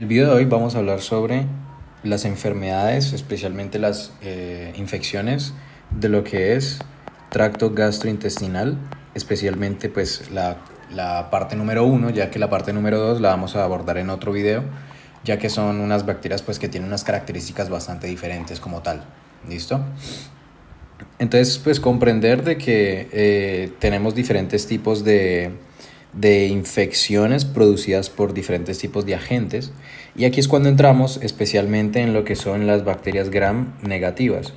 El video de hoy vamos a hablar sobre las enfermedades, especialmente las infecciones de lo que es tracto gastrointestinal, especialmente pues la parte número uno, ya que la parte número dos la vamos a abordar en otro video, ya que son unas bacterias pues que tienen unas características bastante diferentes como tal. ¿Listo? Entonces, pues comprender de que tenemos diferentes tipos de infecciones producidas por diferentes tipos de agentes. Y aquí es cuando entramos especialmente en lo que son las bacterias gram negativas.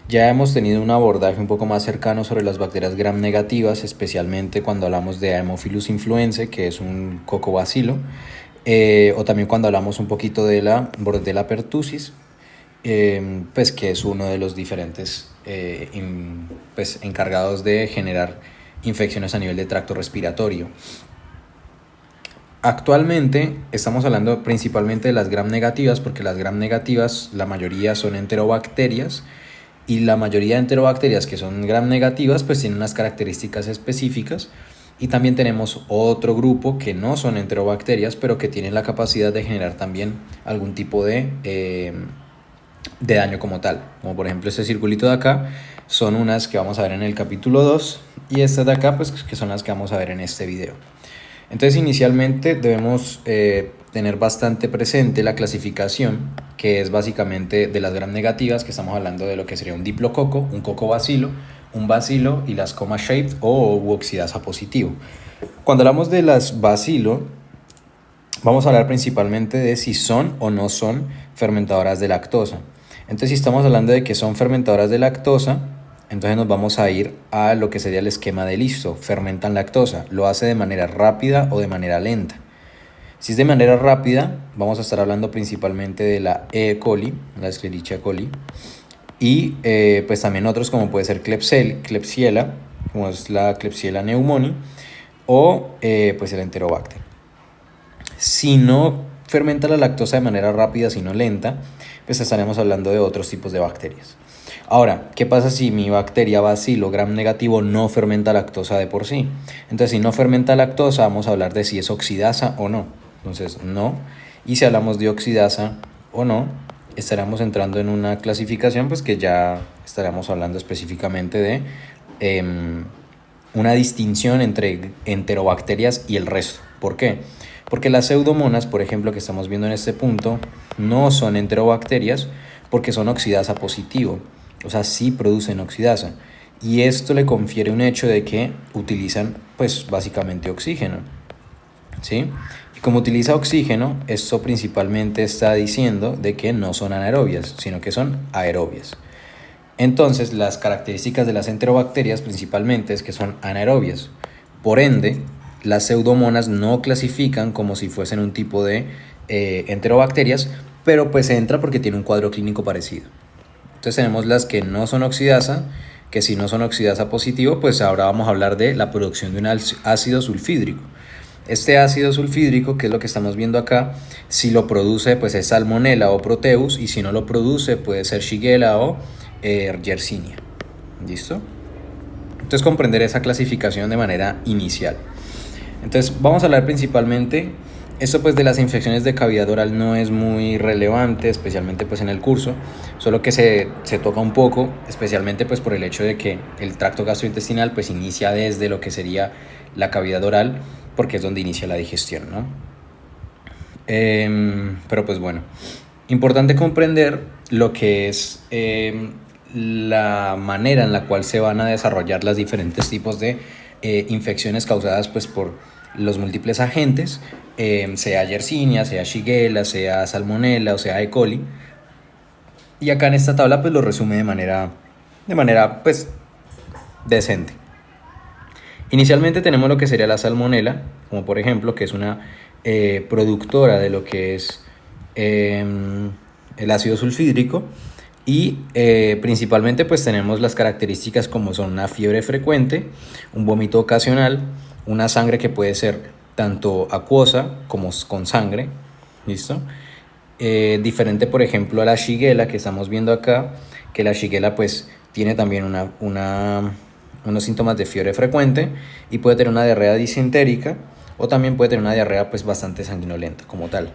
Ya hemos tenido un abordaje un poco más cercano sobre las bacterias gram negativas, especialmente cuando hablamos de Haemophilus influenzae, que es un cocobacilo, o también cuando hablamos un poquito de la Bordetella pertussis, pues que es uno de los diferentes pues, encargados de generar infecciones a nivel de tracto respiratorio. Actualmente estamos hablando principalmente de las gram negativas, porque las gram negativas la mayoría son enterobacterias, y la mayoría de enterobacterias que son gram negativas pues tienen unas características específicas. Y también tenemos otro grupo que no son enterobacterias, pero que tienen la capacidad de generar también algún tipo de daño como tal. Como por ejemplo este circulito de acá son unas que vamos a ver en el capítulo 2, y estas de acá pues que son las que vamos a ver en este video. Entonces inicialmente debemos tener bastante presente la clasificación, que es básicamente de las gram negativas, que estamos hablando de lo que sería un diplococo, un cocobacilo, un bacilo y las coma shaped o oxidasa positivo. Cuando hablamos de las bacilo, vamos a hablar principalmente de si son o no son fermentadoras de lactosa. Entonces, si estamos hablando de que son fermentadoras de lactosa, entonces nos vamos a ir a lo que sería el esquema de listo. Fermentan lactosa. ¿Lo hace de manera rápida o de manera lenta? Si es de manera rápida, vamos a estar hablando principalmente de la E. coli, la Escherichia coli, y pues también otros como puede ser Klebsiella, como es la Klebsiella pneumoniae, o pues el Enterobacter. Si no fermenta la lactosa de manera rápida, sino lenta, pues estaremos hablando de otros tipos de bacterias. Ahora, ¿qué pasa si mi bacteria bacilo gram negativo no fermenta lactosa de por sí? Entonces, si no fermenta lactosa, vamos a hablar de si es oxidasa o no. Entonces, no. Y si hablamos de oxidasa o no, estaremos entrando en una clasificación pues que ya estaremos hablando específicamente de una distinción entre enterobacterias y el resto. ¿Por qué? Porque las pseudomonas, por ejemplo, que estamos viendo en este punto, no son enterobacterias porque son oxidasa positivo. O sea, sí producen oxidasa. Y esto le confiere un hecho de que utilizan, pues, básicamente oxígeno. ¿Sí? Y como utiliza oxígeno, esto principalmente está diciendo de que no son anaerobias, sino que son aerobias. Entonces, las características de las enterobacterias principalmente es que son anaerobias. Por ende, las pseudomonas no clasifican como si fuesen un tipo de enterobacterias, pero pues entra porque tiene un cuadro clínico parecido. Entonces tenemos las que no son oxidasa, que si no son oxidasa positivo, pues ahora vamos a hablar de la producción de un ácido sulfídrico. Este ácido sulfídrico, que es lo que estamos viendo acá, si lo produce pues es Salmonella o Proteus, y si no lo produce puede ser Shigella o Yersinia. ¿Listo? Entonces comprender esa clasificación de manera inicial. Entonces vamos a hablar principalmente, esto pues de las infecciones de cavidad oral no es muy relevante, especialmente pues en el curso, solo que se toca un poco, especialmente pues por el hecho de que el tracto gastrointestinal pues inicia desde lo que sería la cavidad oral, porque es donde inicia la digestión, ¿no? Pero pues bueno, importante comprender lo que es la manera en la cual se van a desarrollar los diferentes tipos de infecciones causadas pues por los múltiples agentes, sea Yersinia, sea Shigella, sea Salmonella o sea E. coli. Y acá en esta tabla pues lo resume de manera pues decente. Inicialmente tenemos lo que sería la Salmonella, como por ejemplo, que es una productora de lo que es el ácido sulfídrico. Y principalmente pues tenemos las características como son una fiebre frecuente, un vómito ocasional, una sangre que puede ser tanto acuosa como con sangre. ¿Listo? Diferente por ejemplo a la Shigella que estamos viendo acá, que la Shigella pues tiene también unos síntomas de fiebre frecuente y puede tener una diarrea disentérica, o también puede tener una diarrea pues bastante sanguinolenta como tal.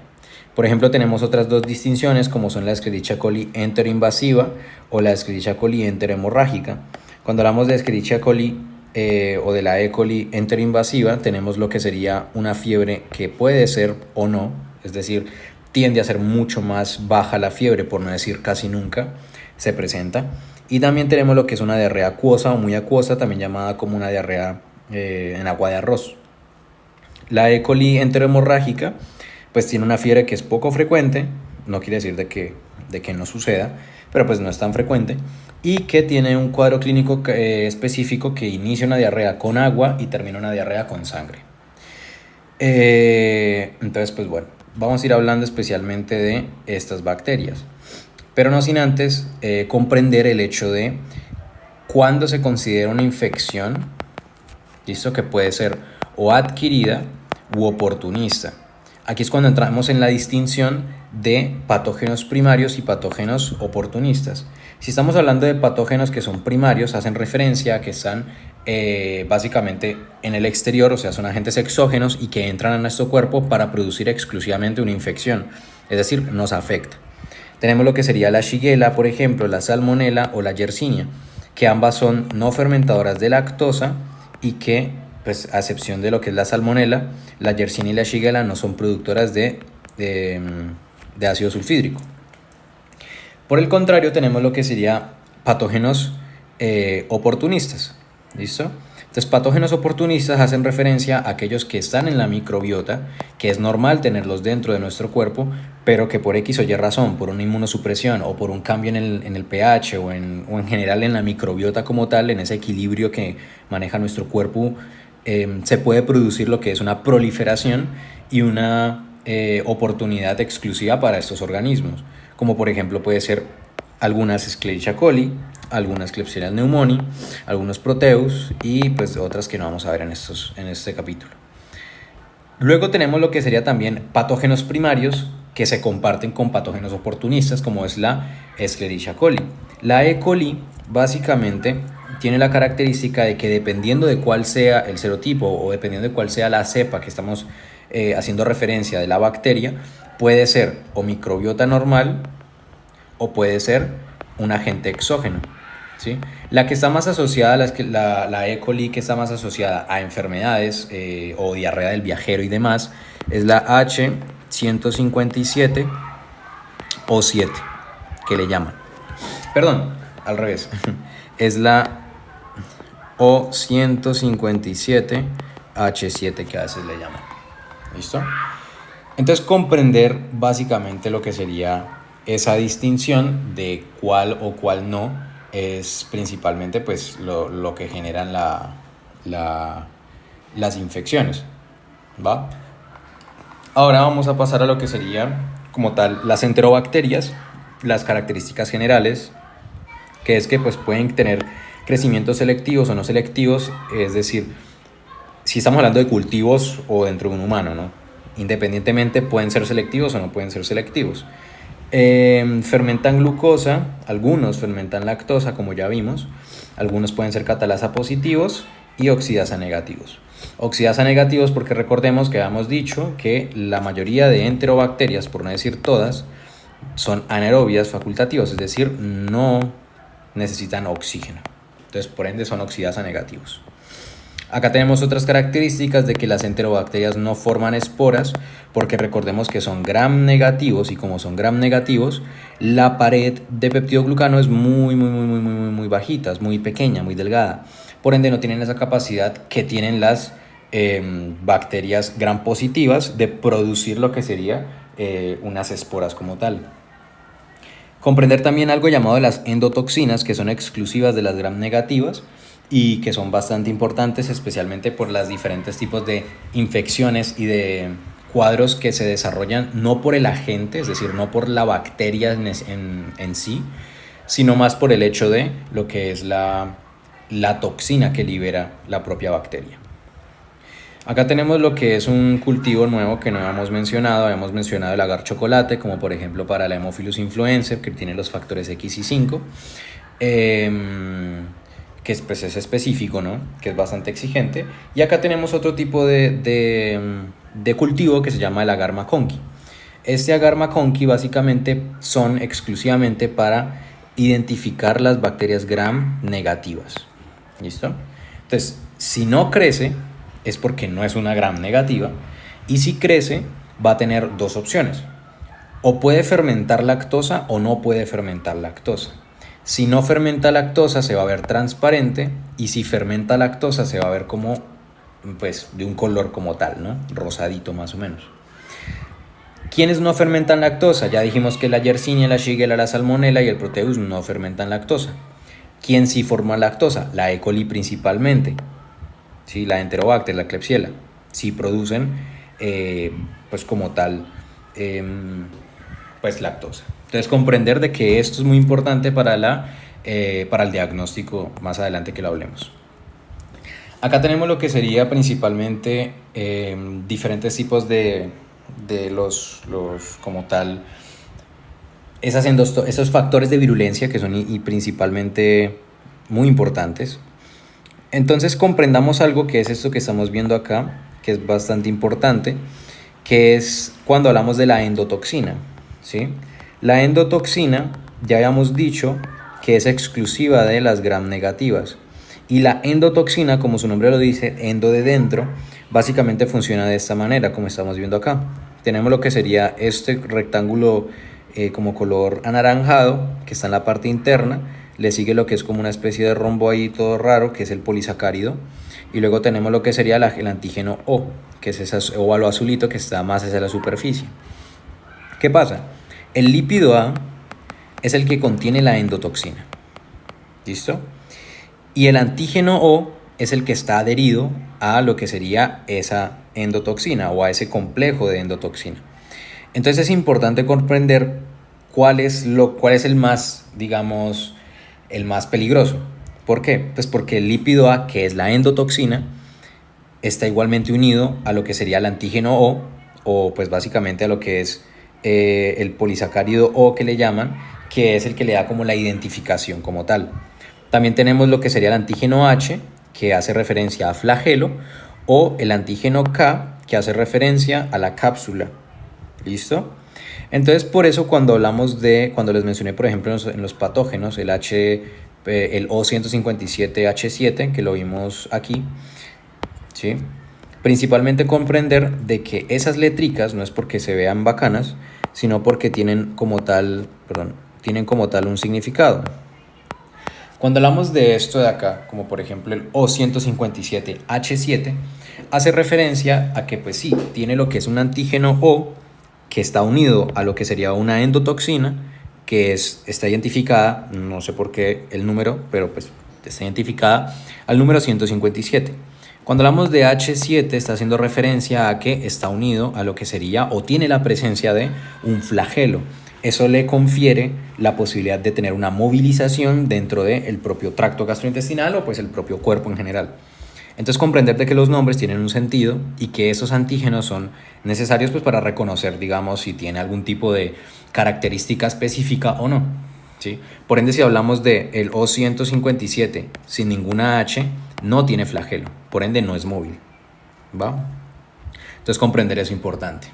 Por ejemplo, tenemos otras dos distinciones como son la Escherichia coli enteroinvasiva o la Escherichia coli enterohemorrágica. Cuando hablamos de Escherichia coli o de la E. coli enteroinvasiva, tenemos lo que sería una fiebre que puede ser o no, es decir, tiende a ser mucho más baja la fiebre, por no decir casi nunca se presenta. Y también tenemos lo que es una diarrea acuosa o muy acuosa, también llamada como una diarrea en agua de arroz. La E. coli enterohemorrágica pues tiene una fiebre que es poco frecuente, no quiere decir de que no suceda, pero pues no es tan frecuente, y que tiene un cuadro clínico específico que inicia una diarrea con agua y termina una diarrea con sangre. Entonces pues bueno, vamos a ir hablando especialmente de estas bacterias, pero no sin antes comprender el hecho de cuándo se considera una infección, ¿listo? Que puede ser o adquirida u oportunista. Aquí es cuando entramos en la distinción de patógenos primarios y patógenos oportunistas. Si estamos hablando de patógenos que son primarios, hacen referencia a que están básicamente en el exterior, o sea, son agentes exógenos y que entran a nuestro cuerpo para producir exclusivamente una infección, es decir, nos afecta. Tenemos lo que sería la Shigella, por ejemplo, la Salmonella o la Yersinia, que ambas son no fermentadoras de lactosa y que, pues, a excepción de lo que es la Salmonella, la Yersinia y la Shigella no son productoras de ácido sulfídrico. Por el contrario, tenemos lo que sería patógenos oportunistas. ¿Listo? Entonces, patógenos oportunistas hacen referencia a aquellos que están en la microbiota, que es normal tenerlos dentro de nuestro cuerpo, pero que por X o Y razón, por una inmunosupresión o por un cambio en el pH o en general en la microbiota como tal, en ese equilibrio que maneja nuestro cuerpo, se puede producir lo que es una proliferación y una oportunidad exclusiva para estos organismos, como por ejemplo puede ser algunas Escherichia coli, algunas Klebsiella pneumoniae, algunos Proteus y pues otras que no vamos a ver en este capítulo. Luego tenemos lo que sería también patógenos primarios que se comparten con patógenos oportunistas, como es la Escherichia coli. La E. coli básicamente tiene la característica de que dependiendo de cuál sea el serotipo o dependiendo de cuál sea la cepa que estamos haciendo referencia de la bacteria, puede ser o microbiota normal o puede ser un agente exógeno, ¿sí? La que está más asociada, la E. coli que está más asociada a enfermedades o diarrea del viajero y demás, es la H157 o 7, que le llaman. Perdón, al revés. Es la O157 H7 que a veces le llaman. ¿Listo? Entonces, comprender básicamente lo que sería esa distinción de cuál o cuál no es principalmente pues lo que generan las infecciones, ¿va? Ahora vamos a pasar a lo que sería como tal las enterobacterias, las características generales, que es que pues pueden tener crecimientos selectivos o no selectivos, es decir, si estamos hablando de cultivos o dentro de un humano, ¿no? Independientemente pueden ser selectivos o no pueden ser selectivos. Fermentan glucosa, algunos fermentan lactosa, como ya vimos, algunos pueden ser catalasa positivos y oxidasa negativos. Oxidasa negativos porque recordemos que habíamos dicho que la mayoría de enterobacterias, por no decir todas, son anaerobias facultativas, es decir, no necesitan oxígeno. Entonces, por ende, son oxidasa negativos. Acá tenemos otras características de que las enterobacterias no forman esporas, porque recordemos que son gram negativos y como son gram negativos, la pared de peptidoglucano es muy bajita, es muy pequeña, muy delgada. Por ende no tienen esa capacidad que tienen las bacterias gram positivas de producir lo que sería unas esporas como tal. Comprender también algo llamado las endotoxinas, que son exclusivas de las gram negativas y que son bastante importantes, especialmente por los diferentes tipos de infecciones y de cuadros que se desarrollan no por el agente, es decir, no por la bacteria en sí, sino más por el hecho de lo que es la toxina que libera la propia bacteria. Acá tenemos lo que es un cultivo nuevo que no habíamos mencionado el agar chocolate, como por ejemplo para la Haemophilus influencer, que tiene los factores X y 5, que pues es específico, ¿no? Que es bastante exigente. Y acá tenemos otro tipo de cultivo que se llama el agar maconqui. Este agar McConkey básicamente son exclusivamente para identificar las bacterias gram negativas. ¿Listo? Entonces, si no crece, es porque no es una gram negativa. Y si crece, va a tener dos opciones. O puede fermentar lactosa o no puede fermentar lactosa. Si no fermenta lactosa, se va a ver transparente. Y si fermenta lactosa, se va a ver como, pues, de un color como tal, ¿no? Rosadito más o menos. ¿Quiénes no fermentan lactosa? Ya dijimos que la Yersinia, la Shigella, la Salmonella y el Proteus no fermentan lactosa. ¿Quién sí forma lactosa? La E. coli principalmente, ¿sí? La Enterobacter, la Klebsiella, sí producen, pues como tal, pues lactosa. Entonces comprender de que esto es muy importante para el diagnóstico más adelante que lo hablemos. Acá tenemos lo que sería principalmente diferentes tipos de los como tal, esos factores de virulencia que son y principalmente muy importantes. Entonces comprendamos algo que es esto que estamos viendo acá, que es bastante importante, que es cuando hablamos de la endotoxina, ¿sí? La endotoxina, ya habíamos dicho que es exclusiva de las gram negativas. Y la endotoxina, como su nombre lo dice, endo de dentro, básicamente funciona de esta manera, como estamos viendo acá. Tenemos lo que sería este rectángulo como color anaranjado, que está en la parte interna. Le sigue lo que es como una especie de rombo ahí todo raro, que es el polisacárido. Y luego tenemos lo que sería el antígeno O, que es ese óvalo azulito que está más hacia la superficie. ¿Qué pasa? El lípido A es el que contiene la endotoxina. ¿Listo? Y el antígeno O es el que está adherido a lo que sería esa endotoxina o a ese complejo de endotoxina. Entonces es importante comprender cuál es el más, digamos, el más peligroso. ¿Por qué? Pues porque el lípido A, que es la endotoxina, está igualmente unido a lo que sería el antígeno o pues básicamente a lo que es el polisacárido O que le llaman, que es el que le da como la identificación como tal. También tenemos lo que sería el antígeno H, que hace referencia a flagelo, o el antígeno K, que hace referencia a la cápsula. ¿Listo? Entonces, por eso cuando les mencioné, por ejemplo, en los patógenos, el O157H7, que lo vimos aquí, ¿sí? Principalmente comprender de que esas letricas no es porque se vean bacanas, sino porque tienen como tal un significado. Cuando hablamos de esto de acá, como por ejemplo el O157H7, hace referencia a que pues sí, tiene lo que es un antígeno O que está unido a lo que sería una endotoxina que está identificada, no sé por qué el número, pero pues está identificada al número 157. Cuando hablamos de H7 está haciendo referencia a que está unido a lo que sería o tiene la presencia de un flagelo. Eso le confiere la posibilidad de tener una movilización dentro del propio tracto gastrointestinal o pues el propio cuerpo en general. Entonces comprender de que los nombres tienen un sentido y que esos antígenos son necesarios pues para reconocer, digamos, si tiene algún tipo de característica específica o no, ¿sí? Por ende, si hablamos de el O157 sin ninguna H, no tiene flagelo, por ende no es móvil, ¿va? Entonces comprender eso es importante.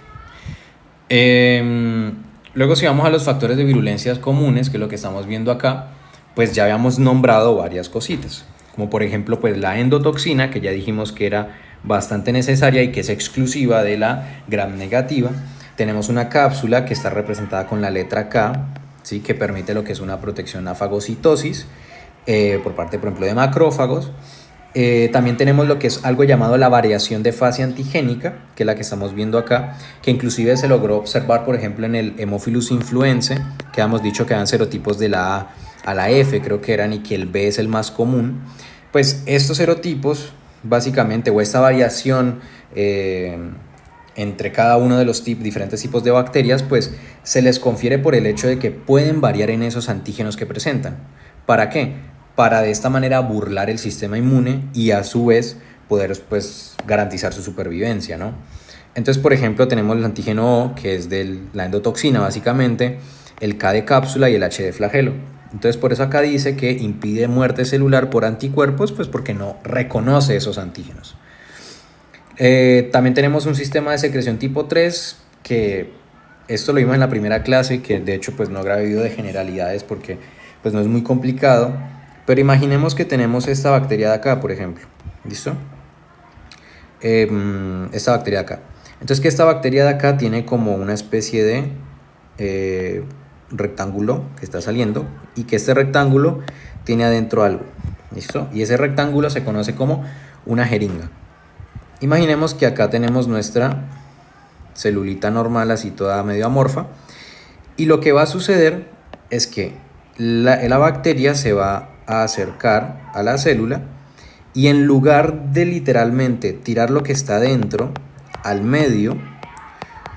Luego si vamos a los factores de virulencia comunes, que es lo que estamos viendo acá, pues ya habíamos nombrado varias cositas, como por ejemplo pues la endotoxina, que ya dijimos que era bastante necesaria y que es exclusiva de la gram negativa. Tenemos una cápsula que está representada con la letra K, ¿sí? Que permite lo que es una protección a fagocitosis por parte, por ejemplo, de macrófagos. También tenemos lo que es algo llamado la variación de fase antigénica, que es la que estamos viendo acá, que inclusive se logró observar, por ejemplo, en el Haemophilus influenzae, que hemos dicho que eran serotipos de la A a la F, creo que eran, y que el B es el más común. Pues estos serotipos, básicamente, o esta variación entre cada uno de los diferentes tipos de bacterias, pues se les confiere por el hecho de que pueden variar en esos antígenos que presentan. ¿Para qué? Para de esta manera burlar el sistema inmune y a su vez poder pues garantizar su supervivencia, ¿no? Entonces, por ejemplo, tenemos el antígeno O, que es de la endotoxina básicamente, el K de cápsula y el H de flagelo. Entonces, por eso acá dice que impide muerte celular por anticuerpos, pues porque no reconoce esos antígenos. También tenemos un sistema de secreción tipo 3 que Esto lo vimos en la primera clase, que de hecho pues no grabé video de generalidades porque pues no es muy complicado, pero imaginemos que tenemos esta bacteria de acá, por ejemplo, ¿listo? Esta bacteria de acá. Entonces que esta bacteria de acá tiene como una especie de rectángulo que está saliendo y que este rectángulo tiene adentro algo, ¿listo? Y ese rectángulo se conoce como una jeringa. Imaginemos que acá tenemos nuestra celulita normal, así toda medio amorfa, y lo que va a suceder es que la bacteria se va a acercar a la célula y en lugar de literalmente tirar lo que está dentro al medio,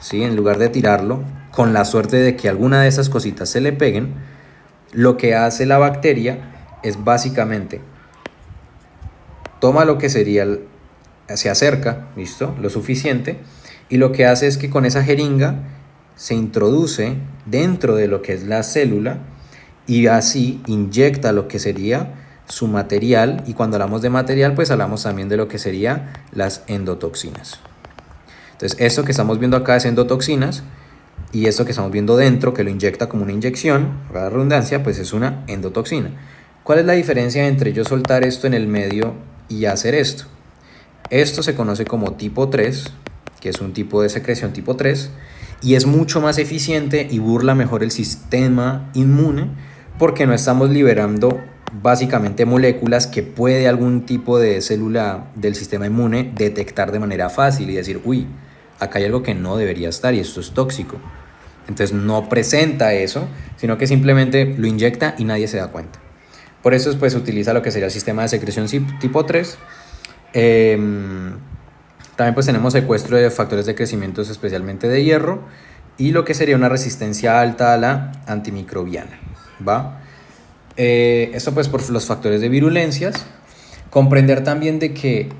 ¿sí? En lugar de tirarlo, con la suerte de que alguna de esas cositas se le peguen, lo que hace la bacteria es básicamente toma lo que sería, se acerca, ¿listo? Lo suficiente, y lo que hace es que con esa jeringa se introduce dentro de lo que es la célula y así inyecta lo que sería su material, y cuando hablamos de material pues hablamos también de lo que serían las endotoxinas. Entonces esto que estamos viendo acá es endotoxinas, y esto que estamos viendo dentro, que lo inyecta como una inyección, para la redundancia, pues es una endotoxina. ¿Cuál es la diferencia entre yo soltar esto en el medio y hacer esto? Esto se conoce como tipo 3, que es un tipo de secreción tipo 3, y es mucho más eficiente y burla mejor el sistema inmune, porque no estamos liberando básicamente moléculas que puede algún tipo de célula del sistema inmune detectar de manera fácil y decir, uy, acá hay algo que no debería estar y esto es tóxico. Entonces no presenta eso, sino que simplemente lo inyecta y nadie se da cuenta. Por eso pues se utiliza lo que sería el sistema de secreción tipo 3. También pues tenemos secuestro de factores de crecimiento, especialmente de hierro, y lo que sería una resistencia alta a la antimicrobiana, ¿va? Esto pues por los factores de virulencias. Comprender también de que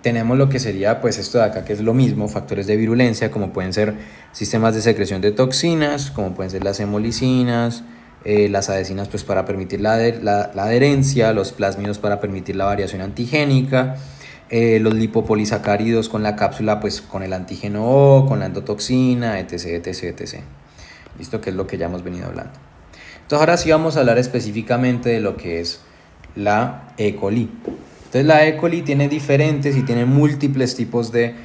tenemos lo que sería pues esto de acá, que es lo mismo, factores de virulencia, como pueden ser sistemas de secreción de toxinas, como pueden ser las hemolicinas, las adhesinas pues para permitir la adherencia, los plásmidos para permitir la variación antigénica, los lipopolisacáridos con la cápsula pues con el antígeno O, con la endotoxina, etc, etc, etc. ¿Listo? Que es lo que ya hemos venido hablando. Entonces ahora sí vamos a hablar específicamente de lo que es la E. coli. Entonces la E. coli tiene diferentes y tiene múltiples tipos de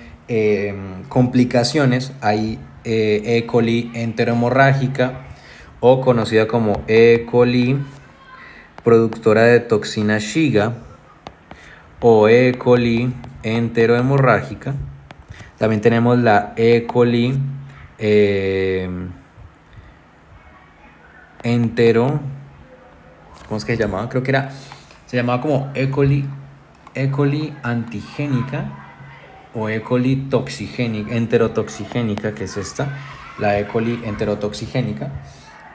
complicaciones. Hay E. coli enterohemorrágica, o conocida como E. coli productora de toxina Shiga, o E. coli enterohemorrágica. También tenemos la E. coli ¿cómo es que se llamaba? Creo que se llamaba como E. coli antigénica, o E. coli toxigénica, enterotoxigénica, que es esta, la E. coli enterotoxigénica.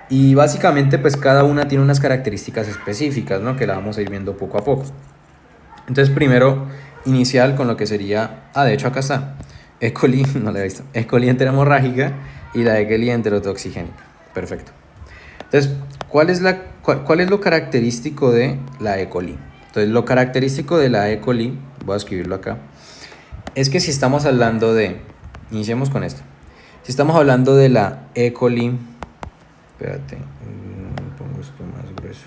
Y básicamente pues cada una tiene unas características específicas, ¿no? Que la vamos a ir viendo poco a poco. Entonces primero inicial con lo que sería, de hecho acá está, E. coli, no la he visto, E. coli enterohemorrágica y la E. coli enterotoxigénica. Perfecto. Entonces, ¿cuál es lo característico de la E. coli? Entonces, lo característico de la E. coli, voy a escribirlo acá, es que si estamos hablando de, iniciemos con esto, si estamos hablando de la E. coli, espérate, pongo esto más grueso,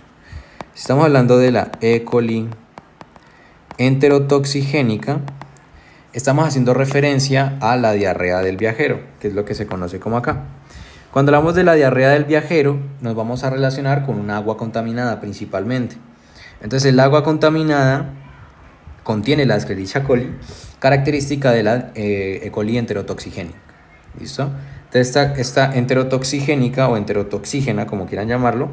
si estamos hablando de la E. coli enterotoxigénica, estamos haciendo referencia a la diarrea del viajero, que es lo que se conoce como acá. Cuando hablamos de la diarrea del viajero, nos vamos a relacionar con un agua contaminada principalmente. Entonces el agua contaminada contiene la Escherichia coli, característica de la E. coli enterotoxigénica. ¿Listo? Entonces esta enterotoxigénica o enterotoxígena, como quieran llamarlo,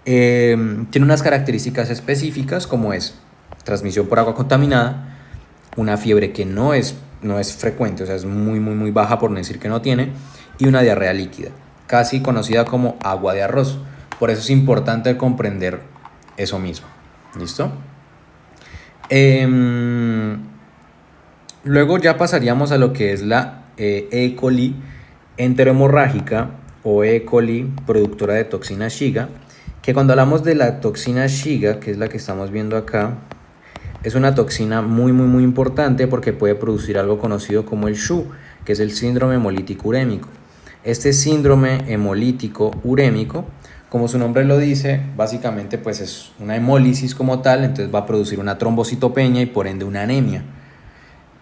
tiene unas características específicas, como es transmisión por agua contaminada, una fiebre que no es frecuente, o sea, es muy baja, por no decir que no tiene, y una diarrea líquida, casi conocida como agua de arroz. Por eso es importante comprender eso mismo. ¿Listo? Luego ya pasaríamos a lo que es la E. coli enterohemorrágica, o E. coli productora de toxina Shiga, que cuando hablamos de la toxina Shiga, que es la que estamos viendo acá, es una toxina muy importante porque puede producir algo conocido como el SHU, que es el síndrome hemolítico urémico. Este síndrome hemolítico urémico, como su nombre lo dice, básicamente pues es una hemólisis como tal, entonces va a producir una trombocitopenia y por ende una anemia.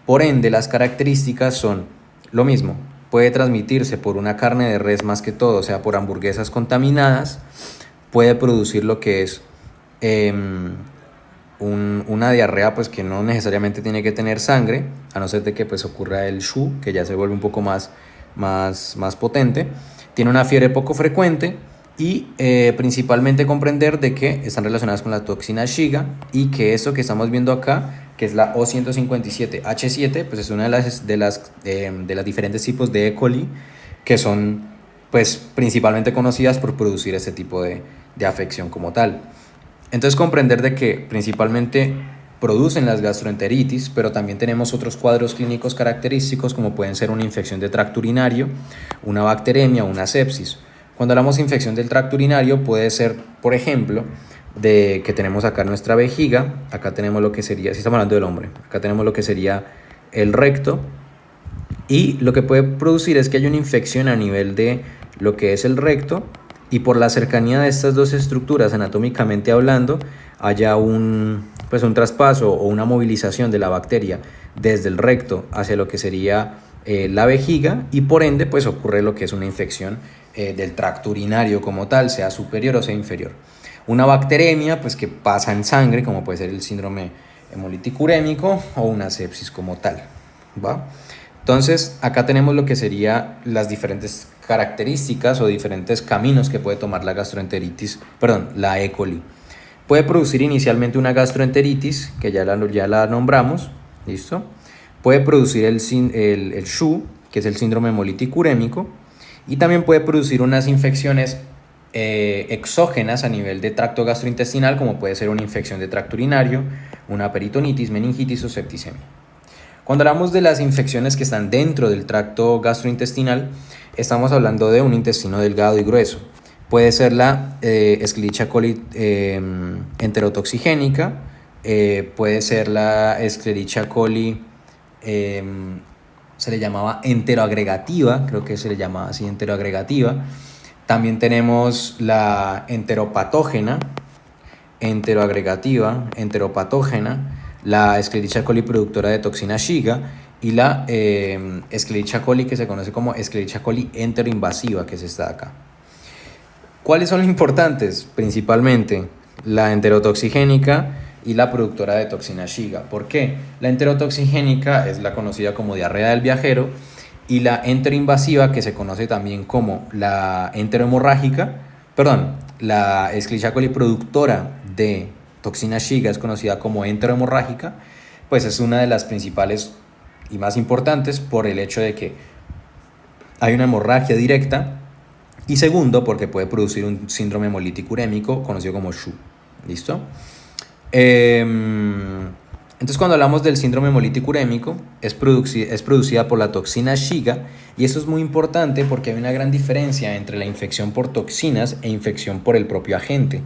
Por ende, las características son lo mismo. Puede transmitirse por una carne de res más que todo, o sea, por hamburguesas contaminadas. Puede producir lo que es una diarrea, pues que no necesariamente tiene que tener sangre, a no ser de que pues ocurra el SHU, que ya se vuelve un poco más potente. Tiene una fiebre poco frecuente y principalmente comprender de que están relacionadas con la toxina Shiga y que esto que estamos viendo acá, que es la O157H7, pues es una de las diferentes tipos de E. coli que son pues principalmente conocidas por producir este tipo de afección como tal. Entonces comprender de que principalmente producen las gastroenteritis, pero también tenemos otros cuadros clínicos característicos como pueden ser una infección de tracto urinario, una bacteremia, una sepsis. Cuando hablamos de infección del tracto urinario puede ser, por ejemplo, de que tenemos acá nuestra vejiga, acá tenemos lo que sería, si estamos hablando del hombre, acá tenemos lo que sería el recto, y lo que puede producir es que haya una infección a nivel de lo que es el recto y por la cercanía de estas dos estructuras anatómicamente hablando haya un traspaso o una movilización de la bacteria desde el recto hacia lo que sería la vejiga y por ende pues ocurre lo que es una infección del tracto urinario como tal, sea superior o sea inferior. Una bacteremia pues que pasa en sangre como puede ser el síndrome hemolítico urémico o una sepsis como tal, ¿va? Entonces, acá tenemos lo que serían las diferentes características o diferentes caminos que puede tomar la gastroenteritis, perdón, la E. coli. Puede producir inicialmente una gastroenteritis, que ya la nombramos, ¿listo? Puede producir el SHU, que es el síndrome hemolítico urémico, y también puede producir unas infecciones exógenas a nivel de tracto gastrointestinal, como puede ser una infección de tracto urinario, una peritonitis, meningitis o septicemia. Cuando hablamos de las infecciones que están dentro del tracto gastrointestinal, estamos hablando de un intestino delgado y grueso. Puede ser la Escherichia coli enterotoxigénica, puede ser la Escherichia coli, se le llamaba enteroagregativa, creo que se le llamaba así, enteroagregativa. También tenemos la enteropatógena, enteroagregativa, enteropatógena, la Escherichia coli productora de toxina Shiga y la Escherichia coli que se conoce como Escherichia coli enteroinvasiva, que es esta de acá. ¿Cuáles son los importantes? Principalmente la enterotoxigénica y la productora de toxina Shiga. ¿Por qué? La enterotoxigénica es la conocida como diarrea del viajero y la enteroinvasiva, que se conoce también como la enterohemorrágica, la Escherichia coli productora de toxina Shiga es conocida como enterohemorrágica, pues es una de las principales y más importantes por el hecho de que hay una hemorragia directa y segundo porque puede producir un síndrome hemolítico urémico conocido como SHU. ¿Listo? Entonces cuando hablamos del síndrome hemolítico urémico es producida por la toxina Shiga y eso es muy importante porque hay una gran diferencia entre la infección por toxinas e infección por el propio agente.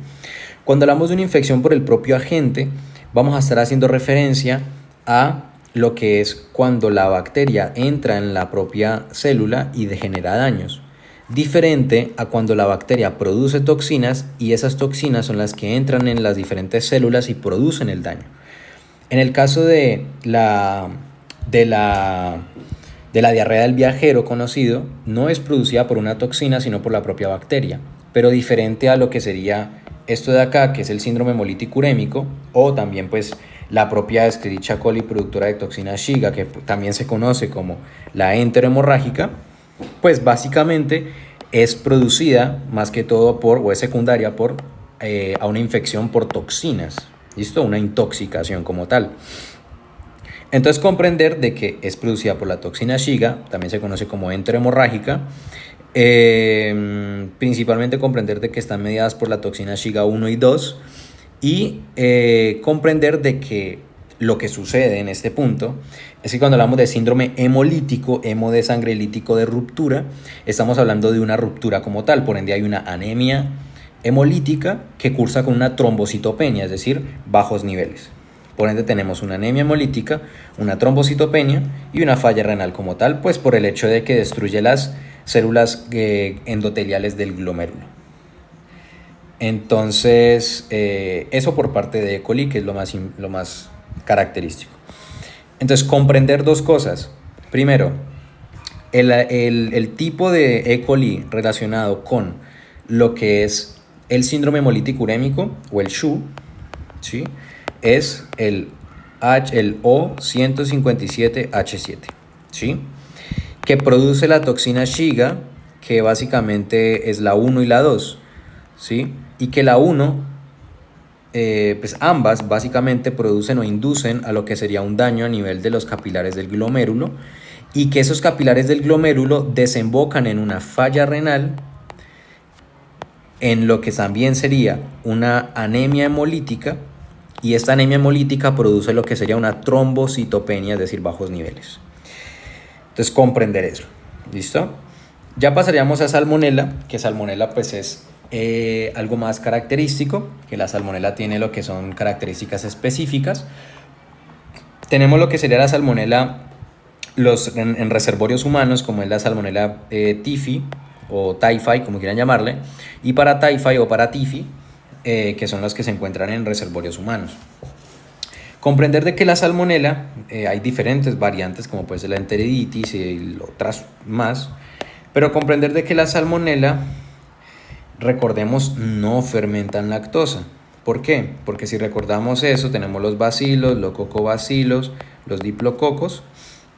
Cuando hablamos de una infección por el propio agente, vamos a estar haciendo referencia a lo que es cuando la bacteria entra en la propia célula y genera daños. Diferente a cuando la bacteria produce toxinas y esas toxinas son las que entran en las diferentes células y producen el daño. En el caso de la diarrea del viajero conocido, no es producida por una toxina sino por la propia bacteria, pero diferente a lo que sería esto de acá, que es el síndrome hemolítico urémico, o también pues la propia Escherichia coli productora de toxina Shiga, que también se conoce como la enterohemorrágica, pues básicamente es producida más que todo o es secundaria a una infección por toxinas, ¿listo? Una intoxicación como tal. Entonces comprender de que es producida por la toxina Shiga, también se conoce como enterohemorrágica, principalmente comprender de que están mediadas por la toxina Shiga 1 y 2 y comprender de que lo que sucede en este punto es que cuando hablamos de síndrome hemolítico, hemo de sangre, lítico de ruptura, estamos hablando de una ruptura como tal, por ende hay una anemia hemolítica que cursa con una trombocitopenia, es decir, bajos niveles. Por ende tenemos una anemia hemolítica, una trombocitopenia y una falla renal como tal, pues por el hecho de que destruye las células endoteliales del glomérulo. Entonces, eso por parte de E. coli, que es lo más característico. Entonces, comprender dos cosas. Primero, el tipo de E. coli relacionado con lo que es el síndrome hemolítico urémico o el SHU, ¿sí? Es el O157H7, ¿sí? Que produce la toxina Shiga, que básicamente es la 1 y la 2, ¿sí? Y que la 1, pues ambas básicamente producen o inducen a lo que sería un daño a nivel de los capilares del glomérulo, y que esos capilares del glomérulo desembocan en una falla renal, en lo que también sería una anemia hemolítica, y esta anemia hemolítica produce lo que sería una trombocitopenia, es decir, bajos niveles. Entonces, comprender eso. ¿Listo? Ya pasaríamos a salmonela, que salmonela pues es algo más característico, que la salmonela tiene lo que son características específicas. Tenemos lo que sería la salmonela en reservorios humanos, como es la salmonela TIFI o TIFI, como quieran llamarle, y para TIFI o para TIFI, que son las que se encuentran en reservorios humanos. Comprender de que la salmonela, hay diferentes variantes, como puede ser la enteriditis y otras más, pero comprender de que la salmonela, recordemos, no fermentan lactosa. ¿Por qué? Porque si recordamos eso, tenemos los bacilos, los cocobacilos, los diplococos.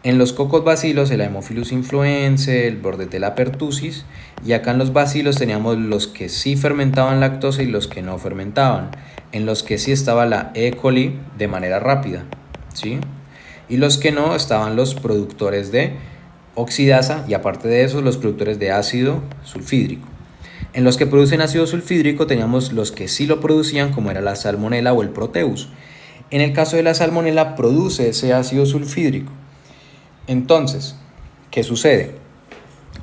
En los cocos-bacilos, el Haemophilus influenzae, el Bordetella pertussis, y acá en los bacilos teníamos los que sí fermentaban lactosa y los que no fermentaban. En los que sí estaba la E. coli de manera rápida, ¿sí? Y los que no estaban los productores de oxidasa, y aparte de eso los productores de ácido sulfídrico. En los que producen ácido sulfídrico teníamos los que sí lo producían, como era la salmonela o el proteus. En el caso de la salmonela produce ese ácido sulfídrico. Entonces, ¿qué sucede?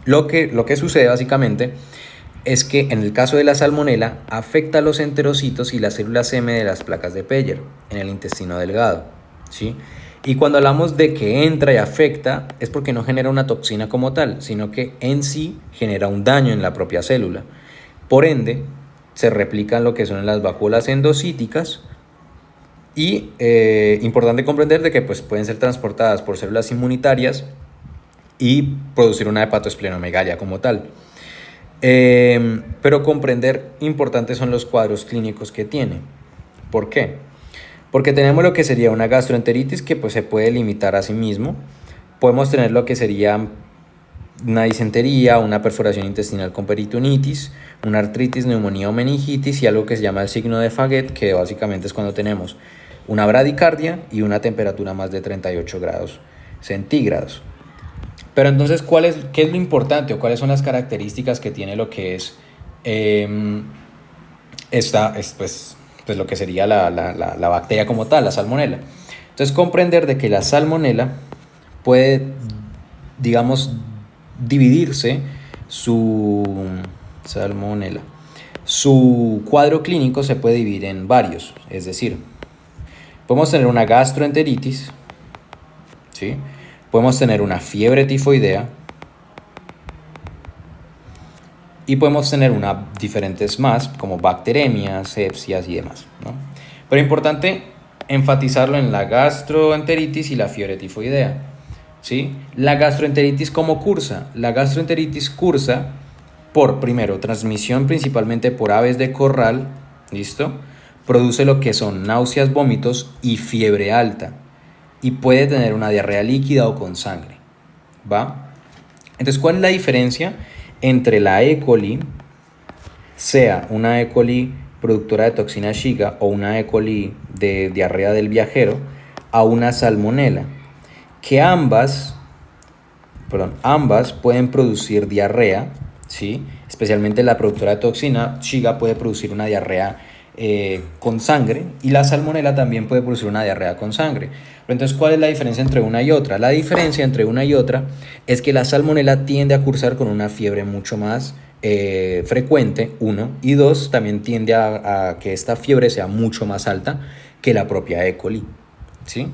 Lo que sucede básicamente es que en el caso de la salmonela afecta a los enterocitos y las células M de las placas de Peyer en el intestino delgado, ¿sí? Y cuando hablamos de que entra y afecta, es porque no genera una toxina como tal, sino que en sí genera un daño en la propia célula. Por ende, se replican lo que son las vacuolas endocíticas. Y importante comprender de que pues, pueden ser transportadas por células inmunitarias y producir una hepatoesplenomegalia como tal. Pero comprender importantes son los cuadros clínicos que tiene. ¿Por qué? Porque tenemos lo que sería una gastroenteritis que pues, se puede limitar a sí mismo. Podemos tener lo que sería una disentería, una perforación intestinal con peritonitis, una artritis, neumonía o meningitis, y algo que se llama el signo de Faguet, que básicamente es cuando tenemos una bradicardia y una temperatura más de 38 grados centígrados. Pero entonces, ¿qué es lo importante o cuáles son las características que tiene lo que es pues lo que sería la bacteria como tal, la salmonela? Entonces, comprender de que la salmonela puede, digamos, dividirse su cuadro clínico se puede dividir en varios, es decir, podemos tener una gastroenteritis, ¿sí? Podemos tener una fiebre tifoidea y podemos tener diferentes más, como bacteremias, sepsias y demás, ¿no? Pero es importante enfatizarlo en la gastroenteritis y la fiebre tifoidea, ¿sí? La gastroenteritis, ¿cómo cursa? La gastroenteritis cursa por, primero, transmisión principalmente por aves de corral, ¿listo? Produce lo que son náuseas, vómitos y fiebre alta, y puede tener una diarrea líquida o con sangre, ¿va? Entonces, ¿cuál es la diferencia entre la E. coli, sea una E. coli productora de toxina Shiga o una E. coli de diarrea del viajero, a una salmonela? Que ambas pueden producir diarrea, ¿sí? Especialmente la productora de toxina Shiga puede producir una diarrea con sangre, y la salmonela también puede producir una diarrea con sangre. Pero entonces, ¿cuál es la diferencia entre una y otra? La diferencia entre una y otra es que la salmonela tiende a cursar con una fiebre mucho más frecuente, uno, y dos, también tiende a que esta fiebre sea mucho más alta que la propia E. coli, ¿sí?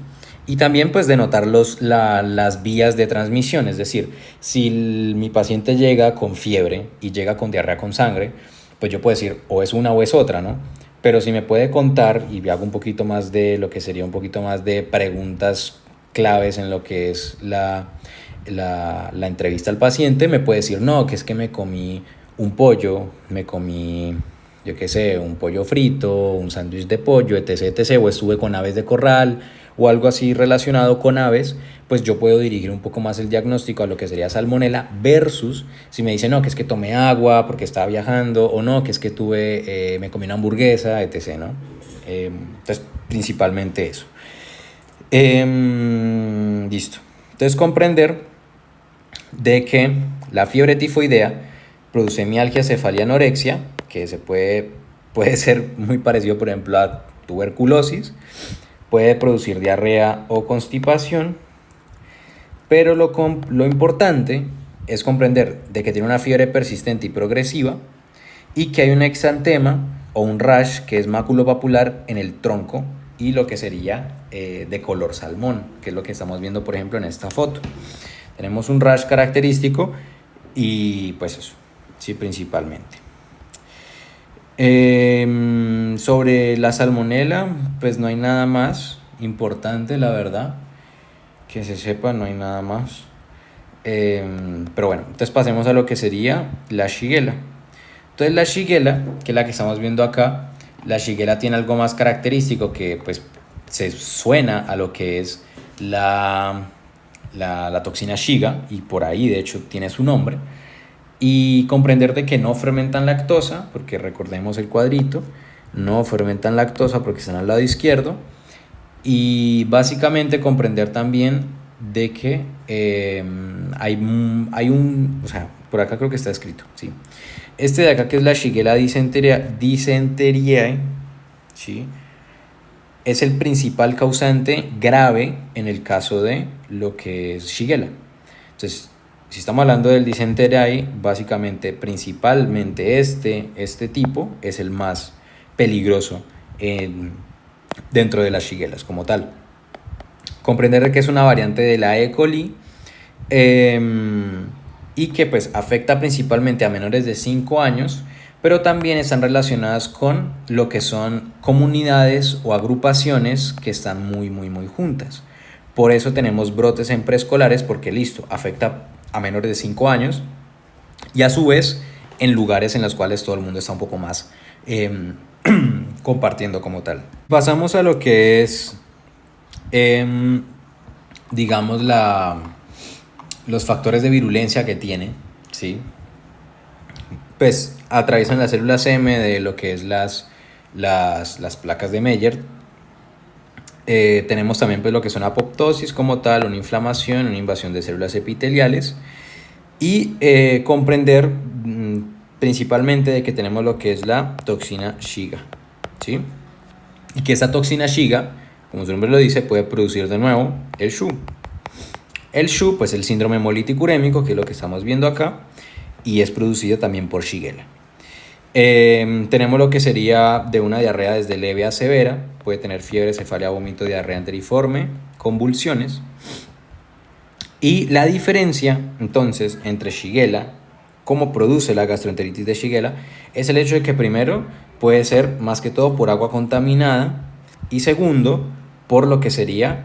Y también pues denotar las vías de transmisión, es decir, si mi paciente llega con fiebre y llega con diarrea con sangre, pues yo puedo decir o es una o es otra, ¿no? Pero si me puede contar y hago un poquito más de lo que sería un poquito más de preguntas claves en lo que es la entrevista al paciente, me puede decir, no, que es que me comí un pollo, me comí, yo qué sé, un pollo frito, un sándwich de pollo, etc, etc, o estuve con aves de corral o algo así relacionado con aves, pues yo puedo dirigir un poco más el diagnóstico a lo que sería salmonela versus si me dice no, que es que tomé agua porque estaba viajando o no, que es que me comí una hamburguesa, etc, ¿no? Entonces, principalmente eso. Listo. Entonces, comprender de que la fiebre tifoidea produce mialgia, cefalea, anorexia, que puede ser muy parecido, por ejemplo, a tuberculosis, puede producir diarrea o constipación, pero lo importante es comprender de que tiene una fiebre persistente y progresiva y que hay un exantema o un rash que es maculopapular en el tronco y lo que sería de color salmón, que es lo que estamos viendo, por ejemplo, en esta foto. Tenemos un rash característico y pues eso, sí, principalmente. Sobre la salmonela, pues no hay nada más importante, la verdad, que se sepa, no hay nada más. Pero bueno, entonces pasemos a lo que sería la Shigella. Entonces la Shigella, que es la que estamos viendo acá, la Shigella tiene algo más característico que pues se suena a lo que es la toxina Shiga, y por ahí de hecho tiene su nombre, y comprender de que no fermentan lactosa, porque recordemos el cuadrito, no fermentan lactosa porque están al lado izquierdo, y básicamente comprender también de que hay un, o sea, por acá creo que está escrito, sí. Este de acá, que es la Shigella dysenteriae, ¿sí? Es el principal causante grave en el caso de lo que es Shigella. Entonces, si estamos hablando del dysenteriae, básicamente, principalmente este tipo es el más peligroso dentro de las Shigellas como tal. Comprender que es una variante de la E. coli y que pues afecta principalmente a menores de 5 años, pero también están relacionadas con lo que son comunidades o agrupaciones que están muy juntas. Por eso tenemos brotes en preescolares, porque listo, afecta a menores de 5 años y a su vez en lugares en los cuales todo el mundo está un poco más compartiendo como tal. Pasamos a lo que es, digamos, los factores de virulencia que tiene, ¿sí? Pues atraviesan las células M de lo que es las placas de Meyer. Tenemos también pues lo que son apoptosis como tal, una inflamación, una invasión de células epiteliales, y comprender principalmente de que tenemos lo que es la toxina Shiga, ¿sí? Y que esta toxina Shiga, como su nombre lo dice, puede producir de nuevo el SHU. El SHU, pues el síndrome hemolítico urémico, que es lo que estamos viendo acá, y es producido también por Shigella. Tenemos lo que sería de una diarrea desde leve a severa, puede tener fiebre, cefalea, vómito, diarrea enteriforme, convulsiones. Y la diferencia entonces entre Shigella, cómo produce la gastroenteritis de Shigella, es el hecho de que primero puede ser más que todo por agua contaminada y segundo por lo que sería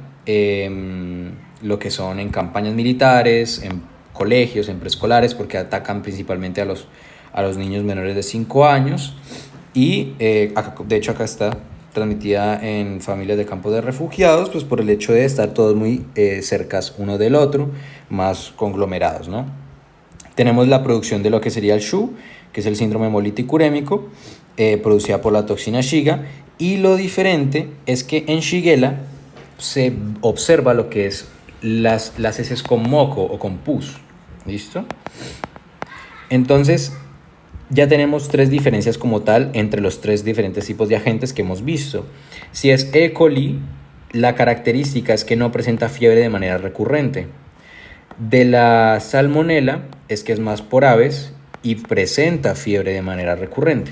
lo que son en campañas militares, en colegios, en preescolares, porque atacan principalmente a los niños menores de 5 años y de hecho acá está transmitida en familias de campos de refugiados, pues por el hecho de estar todos muy cercas uno del otro, más conglomerados, ¿no? Tenemos la producción de lo que sería el SHU, que es el síndrome hemolítico urémico, producida por la toxina Shiga, y lo diferente es que en Shigella se observa lo que es las heces con moco o con pus, ¿listo? Entonces, ya tenemos 3 diferencias como tal entre los 3 diferentes tipos de agentes que hemos visto. Si es E. coli, la característica es que no presenta fiebre de manera recurrente. De la salmonela es que es más por aves y presenta fiebre de manera recurrente.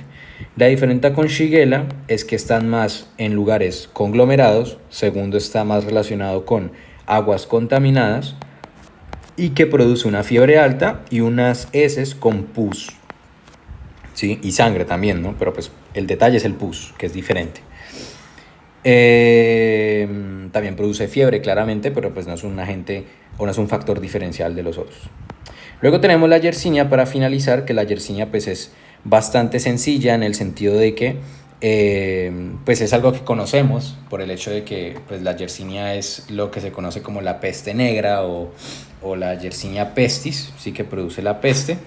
La diferencia con Shigella es que están más en lugares conglomerados, segundo está más relacionado con aguas contaminadas y que produce una fiebre alta y unas heces con pus, ¿sí? Y sangre también, ¿no? Pero pues el detalle es el pus, que es diferente. También produce fiebre claramente, pero pues no es un agente o no es un factor diferencial de los otros. Luego tenemos la Yersinia para finalizar, que la Yersinia pues es bastante sencilla en el sentido de que pues es algo que conocemos por el hecho de que pues la Yersinia es lo que se conoce como la peste negra o la Yersinia pestis, sí, que produce la peste.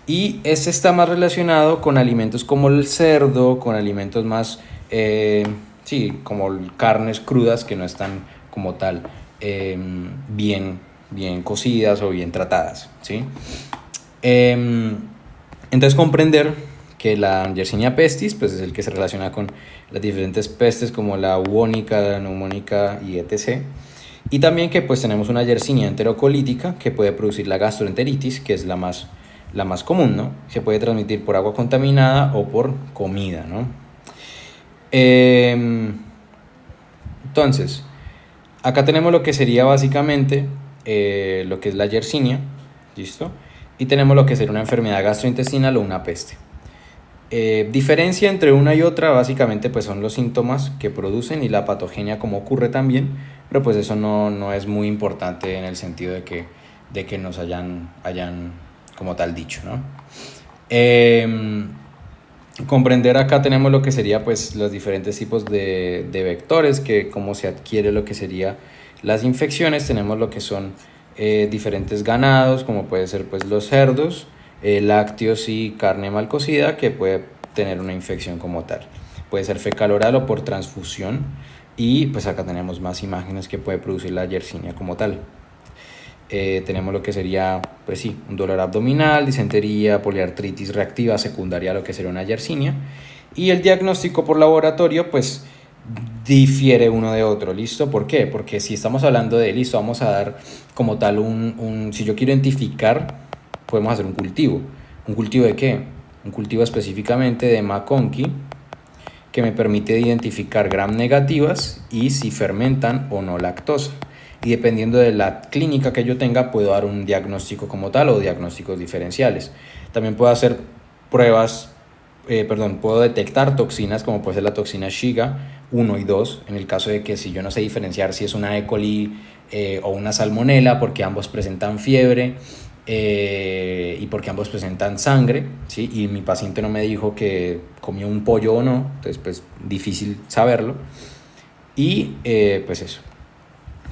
Y este está más relacionado con alimentos como el cerdo, con alimentos más, sí, como carnes crudas que no están como tal bien cocidas o bien tratadas, ¿sí? Entonces comprender que la Yersinia pestis pues es el que se relaciona con las diferentes pestes como la bubónica, la neumónica y etc. Y también que pues tenemos una Yersinia enterocolítica que puede producir la gastroenteritis, que es la más común, ¿no? Se puede transmitir por agua contaminada o por comida, ¿no? Entonces, acá tenemos lo que sería básicamente lo que es la Yersinia, ¿listo? Y tenemos lo que sería una enfermedad gastrointestinal o una peste. Diferencia entre una y otra básicamente pues son los síntomas que producen y la patogenia como ocurre también, pero pues eso no es muy importante en el sentido de que nos hayan como tal dicho, ¿no? Comprender acá tenemos lo que sería pues los diferentes tipos de vectores, que cómo se adquiere lo que sería las infecciones. Tenemos lo que son diferentes ganados, como puede ser pues los cerdos, lácteos y carne mal cocida, que puede tener una infección como tal. Puede ser fecal oral o por transfusión, y pues acá tenemos más imágenes que puede producir la Yersinia como tal. Tenemos lo que sería, pues sí, un dolor abdominal, disentería, poliartritis reactiva secundaria a lo que sería una Yersinia. Y el diagnóstico por laboratorio, pues difiere uno de otro, ¿listo? ¿Por qué? Porque si estamos hablando de, listo, vamos a dar como tal si yo quiero identificar, podemos hacer un cultivo. ¿Un cultivo de qué? Un cultivo específicamente de McConkey, que me permite identificar gram negativas y si fermentan o no lactosa. Y dependiendo de la clínica que yo tenga, puedo dar un diagnóstico como tal o diagnósticos diferenciales. También puedo hacer pruebas, puedo detectar toxinas como puede ser la toxina Shiga 1 y 2, en el caso de que si yo no sé diferenciar si es una E. coli o una salmonela, porque ambos presentan fiebre y porque ambos presentan sangre, ¿sí? Y mi paciente no me dijo que comió un pollo o no, entonces pues difícil saberlo. Y pues eso.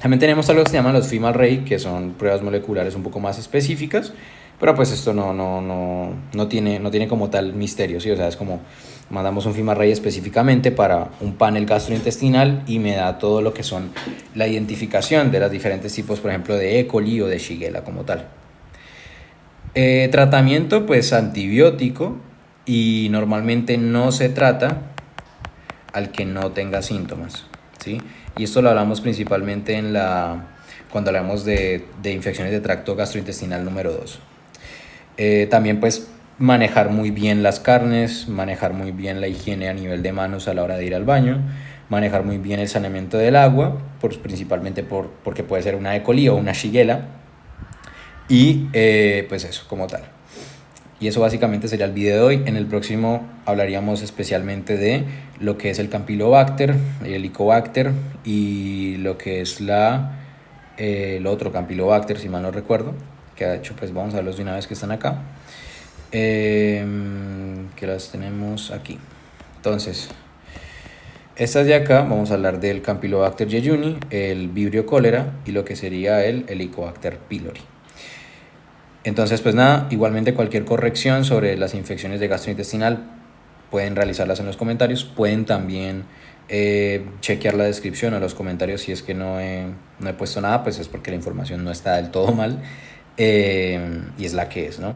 También tenemos algo que se llaman los FIM-Array, que son pruebas moleculares un poco más específicas, pero pues esto no tiene como tal misterio, ¿sí? O sea, es como mandamos un FIM-Array específicamente para un panel gastrointestinal y me da todo lo que son la identificación de los diferentes tipos, por ejemplo, de E. coli o de Shigella como tal. Tratamiento pues antibiótico, y normalmente no se trata al que no tenga síntomas, ¿sí? Y esto lo hablamos principalmente cuando hablamos de infecciones de tracto gastrointestinal número 2. También pues manejar muy bien las carnes, manejar muy bien la higiene a nivel de manos a la hora de ir al baño, manejar muy bien el saneamiento del agua, principalmente porque puede ser una E. coli o una Shigella, y pues eso como tal. Y eso básicamente sería el video de hoy. En el próximo hablaríamos especialmente de lo que es el Campylobacter, el Helicobacter y lo que es el otro Campylobacter, si mal no recuerdo, que de hecho pues vamos a verlos de una vez que están acá, que las tenemos aquí. Entonces, estas de acá vamos a hablar del Campylobacter jejuni, el Vibrio cholera y lo que sería el Helicobacter pylori. Entonces, pues nada, igualmente cualquier corrección sobre las infecciones de gastrointestinal pueden realizarlas en los comentarios. Pueden también chequear la descripción o los comentarios si es que no he puesto nada, pues es porque la información no está del todo mal y es la que es, ¿no?